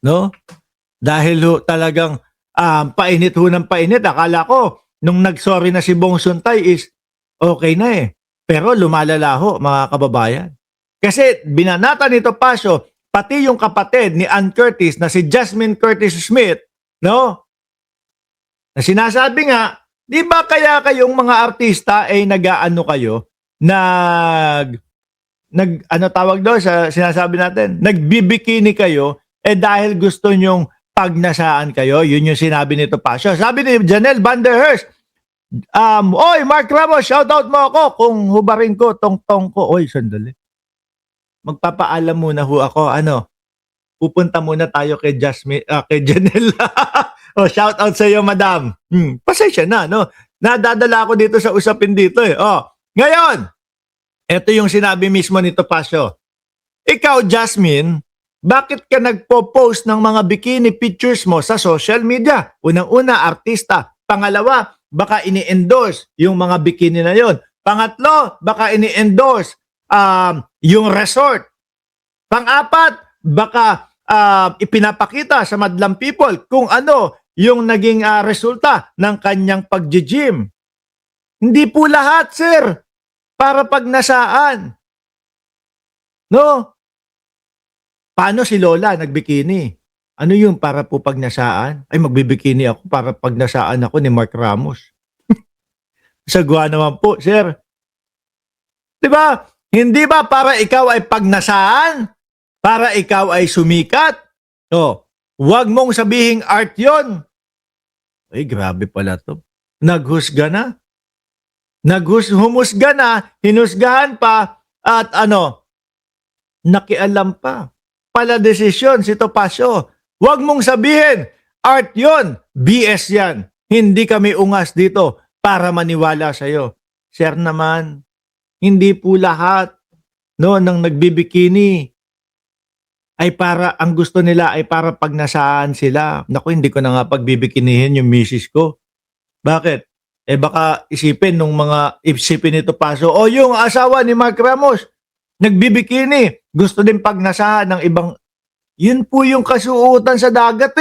no? Dahil ho talagang painit ho ng painit. Akala ko nung nag-sorry na si Bong Suntay is okay na eh. Pero lumalala ho mga kababayan. Kasi binanata ni Topacio pati yung kapatid ni Ann Curtis na si Jasmine Curtis Smith, no? Na sinasabi nga, di ba kaya kayong mga artista ay nag-aano kayo, ano tawag doon sa sinasabi natin, nagbibikini kayo dahil gusto nyong pagnasaan kayo. Yun yung sinabi ni Topacio. Sabi ni Janelle Van der Herst, oy Mark Ramos, shoutout mo ako kung hubarin ko tong ko. Oy, sandali. Magpapaalam muna ho ako, pupunta muna tayo kay Jasmine, kay Janelle. Shoutout sa iyo, madam. Pasensya na, no? Nadadala ako dito sa usapin dito eh. Ngayon, ito yung sinabi mismo ni Topacio. Ikaw, Jasmine, bakit ka nagpo-post ng mga bikini pictures mo sa social media? Unang-una, artista. Pangalawa, baka ini-endorse yung mga bikini na yon. Pangatlo, baka ini-endorse yung resort. Pang-apat, baka ipinapakita sa madlang people kung ano yung naging resulta ng kanyang pag-gym. Hindi po lahat, sir. Para pagnasaan. No? Paano si Lola nagbikini? Ano yung para po pagnasaan? Ay, magbibikini ako para pagnasaan ako ni Mark Ramos. Sagwa naman po, sir. Diba? Hindi ba para ikaw ay pagnasaan? Para ikaw ay sumikat? Huwag mong sabihing art yon. Ay, grabe pala to. Naghusga na. Humusga na, hinusgahan pa, at nakialam pa. Pala desisyon si Topacio. Huwag mong sabihin, art yon, BS yan. Hindi kami ungas dito para maniwala sa'yo. Sir naman, hindi po lahat ng nagbibikini ay para, ang gusto nila ay para pagnasaan sila. Naku, hindi ko na nga pagbibikinihin yung misis ko. Bakit? Baka isipin ni Topacio, yung asawa ni Mark Ramos, nagbibikini, gusto din pagnasahan ng ibang, yun po yung kasuotan sa dagat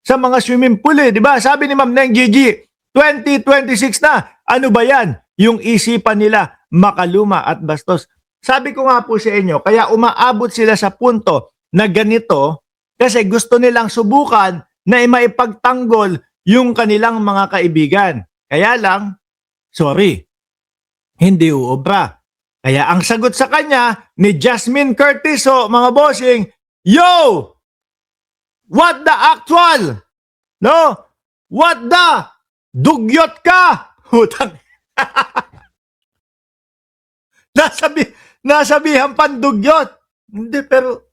sa mga swimming pool di ba? Sabi ni Ma'am Neng Gigi, 2026 na, ano ba yan? Yung isipan nila, makaluma at bastos. Sabi ko nga po sa inyo, kaya umaabot sila sa punto na ganito, kasi gusto nilang subukan na maipagtanggol yung kanilang mga kaibigan. Kaya lang, sorry, hindi uobra. Kaya ang sagot sa kanya ni Jasmine Curtis, mga bossing, yo! What the actual? No? What the? Dugyot ka! Hutang. Nasabihan pandugyot. Hindi, pero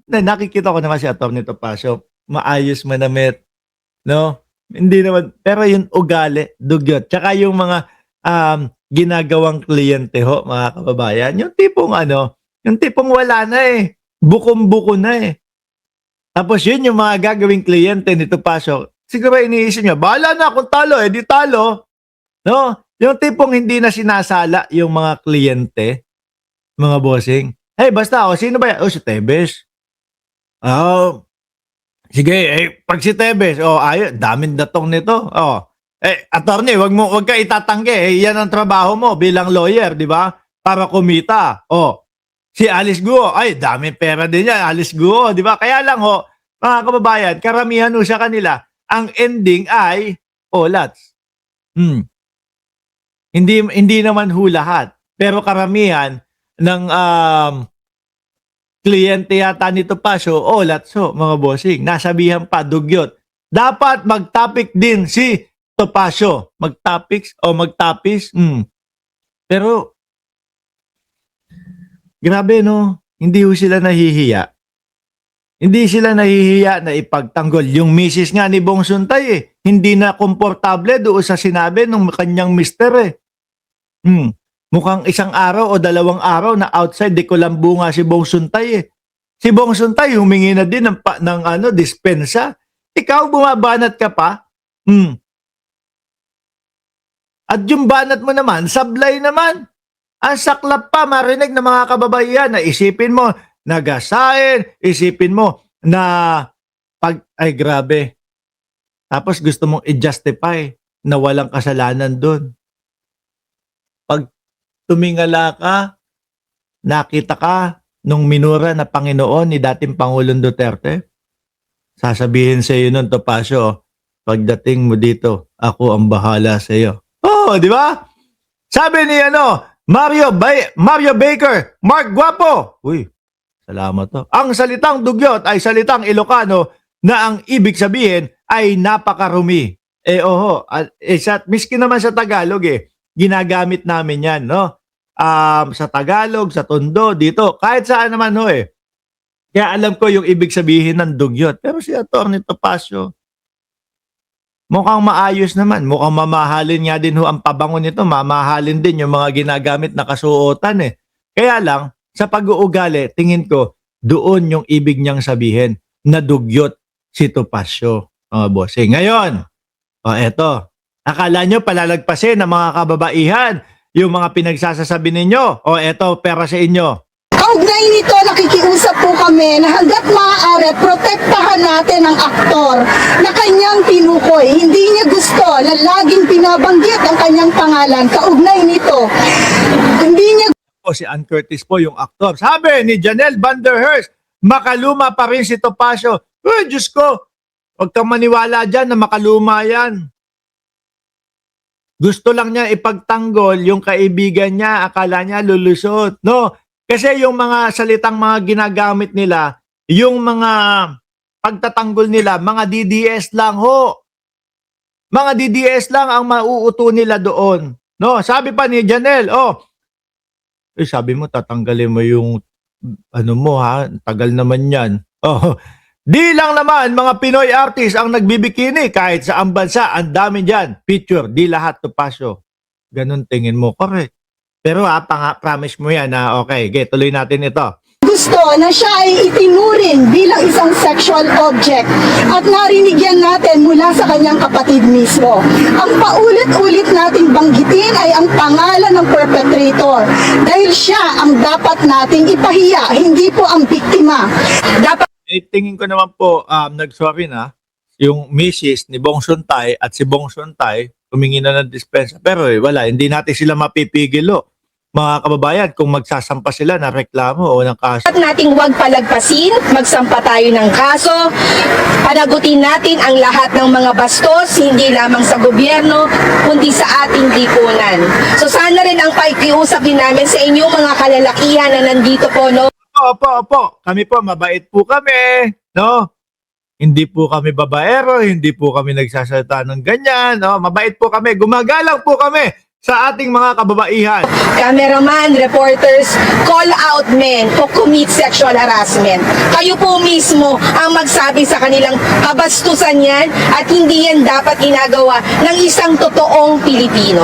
nakikita ko naman si Atty. Topacio, maayos manamit, no? Hindi naman, pero yung ugali, dugyot. Tsaka yung mga ginagawang kliyente ho, mga kababayan, yung tipong wala na bukom-buko na Tapos yun yung mga gagawing kliyente ni Topacio. Siguro iniisip niya, bahala na kung talo, di talo. No? Yung tipong hindi na sinasala yung mga kliyente, mga bossing. Hey, basta sino ba yan? Si Tebes. Sige, pag si Tebes, daming datong nito. Attorney, wag ka itatanggi. Yan ang trabaho mo bilang lawyer, di ba? Para kumita. Si Alice Guo, daming pera din yan, Alice Guo, di ba? Kaya lang mga kababayan, karamihan sa kanila, ang ending ay olats. Hindi naman lahat. Pero karamihan ng kliyente yata ni Topacio, latso, mga bossing. Nasabihan pa, dugyot. Dapat mag-topic din si Topacio. Mag-topics o mag-tapis. Pero, grabe no, hindi sila nahihiya. Hindi sila nahihiya na ipagtanggol. Yung misis nga ni Bong Suntay hindi na komportable doon sa sinabi ng kanyang mister Mukhang isang araw o dalawang araw na outside di ko lambu nga si Bong Suntay Si Bong Suntay humingi na din ng dispensa. Ikaw bumabanat ka pa? At yung banat mo naman, sablay naman. Ang saklap pa marinig ng mga kababayan na isipin mo, nagasain, isipin mo, na ay grabe. Tapos gusto mong i-justify na walang kasalanan doon. Pag tumingala ka, nakita ka nung minura na Panginoon ni dating Pangulong Duterte, sasabihin sa iyo nun, Topacio, pagdating mo dito, ako ang bahala sa iyo. Oh, di ba? Sabi ni Mario Baker, Mark Guapo. Uy, salamat to. Ang salitang dugyot ay salitang Ilocano na ang ibig sabihin ay napakarumi. Miski naman sa Tagalog ginagamit namin yan, no? Sa Tagalog, sa Tondo, dito, kahit saan naman Kaya alam ko yung ibig sabihin ng dugyot. Pero si Atty. Topacio, mukhang maayos naman. Mukhang mamahalin nga din ang pabango nito. Mamahalin din yung mga ginagamit na kasuotan Kaya lang, sa pag-uugali, tingin ko, doon yung ibig niyang sabihin na dugyot si Topacio, mga bossing. Ngayon, eto. Akala nyo palalagpasin ng mga kababaihan yung mga pinagsasasabi ninyo. Eto, pera sa inyo. Kaugnay nito, nakikiusap po kami na hanggat maaari, protektahan natin ang aktor na kanyang tinukoy. Hindi niya gusto na laging pinabanggit ang kanyang pangalan. Kaugnay nito, hindi niya Si Ann Curtis po yung aktor. Sabi ni Janelle Van der Hearst, makaluma pa rin si Topacio. Diyos ko, huwag kang maniwala dyan na makaluma yan. Gusto lang niya ipagtanggol yung kaibigan niya, akala niya lulusot. No, kasi yung mga salitang mga ginagamit nila, yung mga pagtatanggol nila, mga DDS lang ho. Mga DDS lang ang mauuto nila doon. No, sabi pa ni Janelle, sabi mo tatanggalin mo yung tagal naman yan. Di lang naman mga Pinoy artist ang nagbibikini kahit sa ang bansa, ang dami dyan. Picture, di lahat Topacio. Ganun tingin mo, correct. Pero promise mo yan na okay, tuloy natin ito. gusto na siya ay itinuring bilang isang sexual object at narinig yan natin mula sa kanyang kapatid mismo. Ang paulit-ulit nating banggitin ay ang pangalan ng perpetrator dahil siya ang dapat nating ipahiya, hindi po ang biktima. Dapat Tingin ko naman po, nag-sorry na, yung misis ni Bong Suntay at si Bong Suntay, humingi na ng dispensa. Pero wala, hindi natin sila mapipigil mga kababayan kung magsasampa sila ng reklamo o ng kaso. nating huwag palagpasin, magsampa tayo ng kaso, panagutin natin ang lahat ng mga bastos, hindi lamang sa gobyerno, kundi sa ating lipunan. So sana rin ang pakikiusap din namin sa inyo mga kalalakihan na nandito po, no? Opo. Kami po, mabait po kami. No? Hindi po kami babaero, hindi po kami nagsasalita ng ganyan. No? Mabait po kami, gumagalang po kami sa ating mga kababaihan. Cameraman, reporters, call out men who commit sexual harassment. Kayo po mismo ang magsabi sa kanilang kabastusan yan at hindi yan dapat ginagawa ng isang totoong Pilipino.